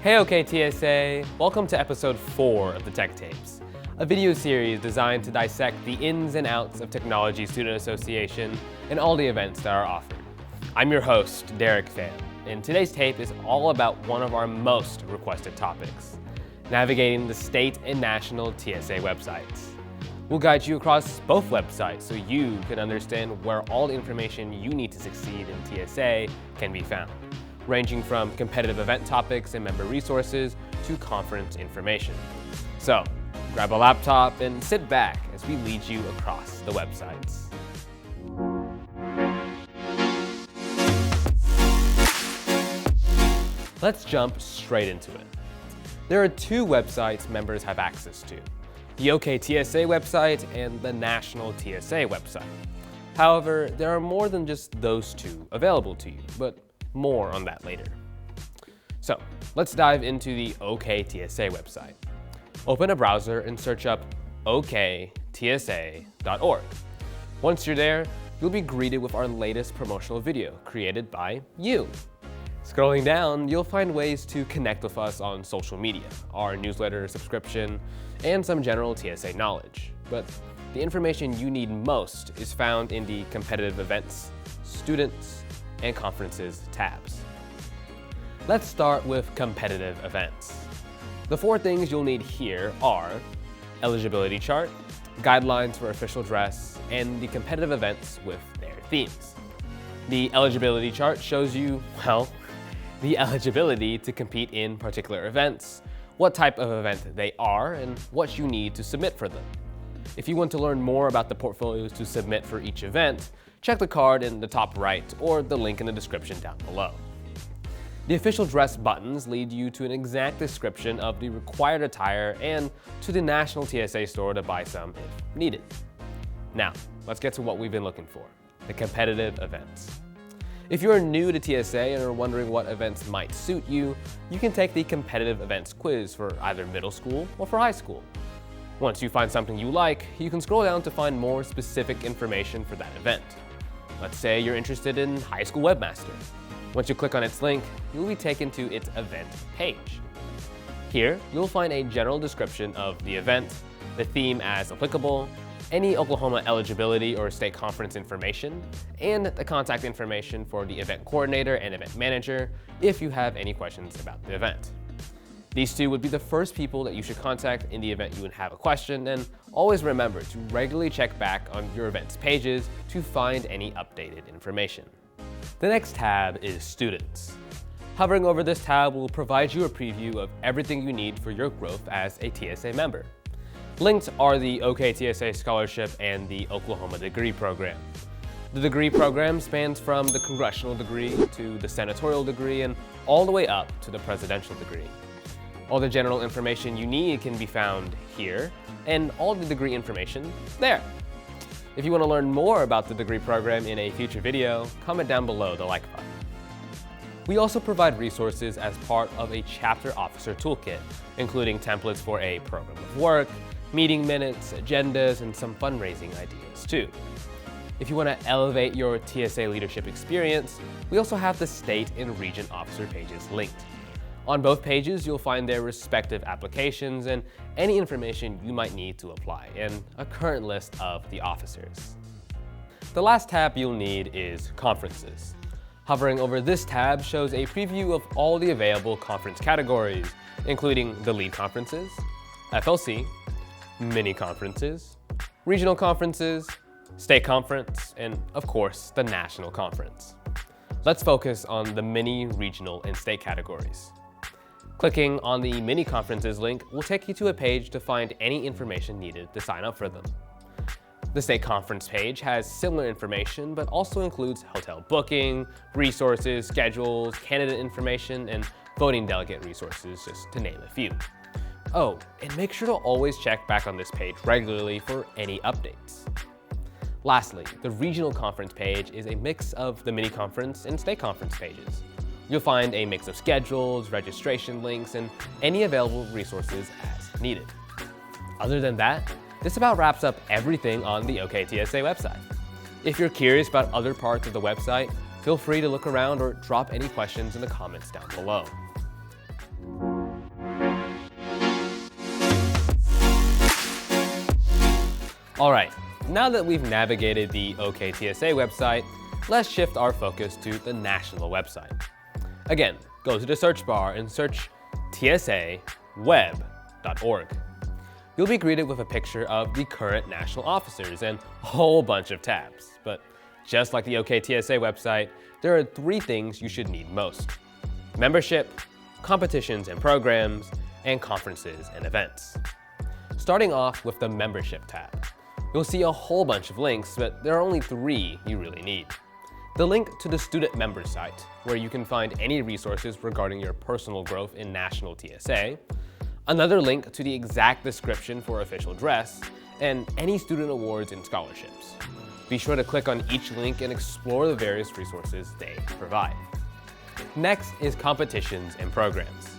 Hey OKTSA, welcome to episode 4 of the TechTapes, a video series designed to dissect the ins and outs of Technology Student Association and all the events that are offered. I'm your host, Derek Pham, and today's tape is all about one of our most requested topics, navigating the state and national TSA websites. We'll guide you across both websites so you can understand where all the information you need to succeed in TSA can be found, ranging from competitive event topics and member resources to conference information. So, grab a laptop and sit back as we lead you across the websites. Let's jump straight into it. There are two websites members have access to, the OKTSA website and the National TSA website. However, there are more than just those two available to you, but more on that later. So, let's dive into the OKTSA website. Open a browser and search up OKTSA.org. Once you're there, you'll be greeted with our latest promotional video created by you. Scrolling down, you'll find ways to connect with us on social media, our newsletter subscription, and some general TSA knowledge. But the information you need most is found in the competitive events, students, and conferences tabs. Let's start with competitive events. The 4 things you'll need here are eligibility chart, guidelines for official dress, and the competitive events with their themes. The eligibility chart shows you, well, the eligibility to compete in particular events, what type of event they are, and what you need to submit for them. If you want to learn more about the portfolios to submit for each event, check the card in the top right or the link in the description down below. The official dress buttons lead you to an exact description of the required attire and to the National TSA store to buy some if needed. Now, let's get to what we've been looking for, the competitive events. If you're new to TSA and are wondering what events might suit you, you can take the competitive events quiz for either middle school or for high school. Once you find something you like, you can scroll down to find more specific information for that event. Let's say you're interested in high school webmaster. Once you click on its link, you'll be taken to its event page. Here, you'll find a general description of the event, the theme as applicable, any Oklahoma eligibility or state conference information, and the contact information for the event coordinator and event manager if you have any questions about the event. These two would be the first people that you should contact in the event you would have a question, and always remember to regularly check back on your event's pages to find any updated information. The next tab is Students. Hovering over this tab will provide you a preview of everything you need for your growth as a TSA member. Linked are the OKTSA Scholarship and the Oklahoma Degree Program. The degree program spans from the congressional degree to the senatorial degree and all the way up to the presidential degree. All the general information you need can be found here, and all the degree information there. If you want to learn more about the degree program in a future video, comment down below the like button. We also provide resources as part of a chapter officer toolkit, including templates for a program of work, meeting minutes, agendas, and some fundraising ideas too. If you want to elevate your TSA leadership experience, we also have the state and region officer pages linked. On both pages, you'll find their respective applications and any information you might need to apply, and a current list of the officers. The last tab you'll need is Conferences. Hovering over this tab shows a preview of all the available conference categories, including the lead conferences, FLC, mini conferences, regional conferences, state conference, and of course, the national conference. Let's focus on the mini, regional, and state categories. Clicking on the mini conferences link will take you to a page to find any information needed to sign up for them. The state conference page has similar information, but also includes hotel booking, resources, schedules, candidate information, and voting delegate resources, just to name a few. Oh, and make sure to always check back on this page regularly for any updates. Lastly, the regional conference page is a mix of the mini conference and state conference pages. You'll find a mix of schedules, registration links, and any available resources as needed. Other than that, this about wraps up everything on the OKTSA website. If you're curious about other parts of the website, feel free to look around or drop any questions in the comments down below. Alright, now that we've navigated the OKTSA website, let's shift our focus to the national website. Again, go to the search bar and search tsaweb.org. You'll be greeted with a picture of the current national officers and a whole bunch of tabs. But just like the OKTSA website, there are 3 things you should need most: membership, competitions and programs, and conferences and events. Starting off with the membership tab, you'll see a whole bunch of links, but there are only 3 you really need. The link to the student member site, where you can find any resources regarding your personal growth in national TSA, another link to the exact description for official dress, and any student awards and scholarships. Be sure to click on each link and explore the various resources they provide. Next is competitions and programs.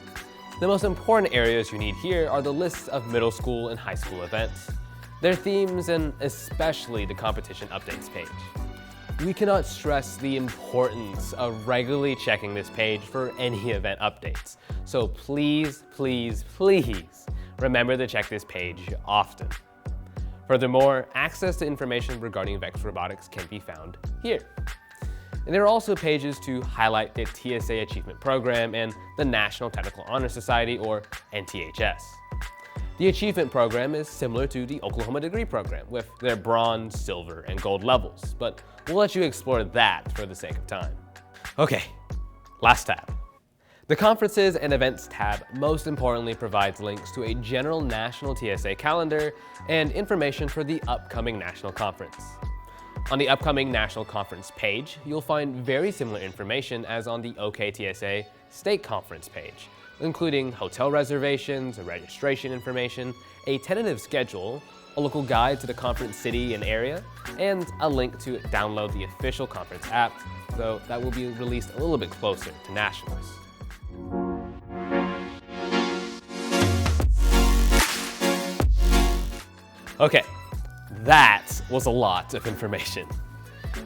The most important areas you need here are the lists of middle school and high school events, their themes, and especially the competition updates page. We cannot stress the importance of regularly checking this page for any event updates. So please, please, please remember to check this page often. Furthermore, access to information regarding Vex Robotics can be found here. And there are also pages to highlight the TSA Achievement Program and the National Technical Honor Society, or NTHS. The Achievement Program is similar to the Oklahoma Degree Program with their bronze, silver, and gold levels, but we'll let you explore that for the sake of time. Okay, last tab. The Conferences and Events tab most importantly provides links to a general national TSA calendar and information for the upcoming national conference. On the upcoming national conference page, you'll find very similar information as on the OKTSA state conference page, including hotel reservations, registration information, a tentative schedule, a local guide to the conference city and area, and a link to download the official conference app, though that will be released a little bit closer to nationals. Okay, that was a lot of information.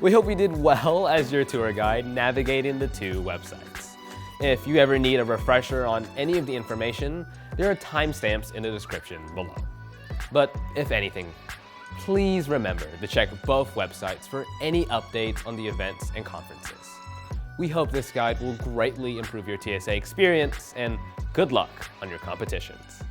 We hope we did well as your tour guide navigating the 2 websites. If you ever need a refresher on any of the information, there are timestamps in the description below. But if anything, please remember to check both websites for any updates on the events and conferences. We hope this guide will greatly improve your TSA experience, and good luck on your competitions.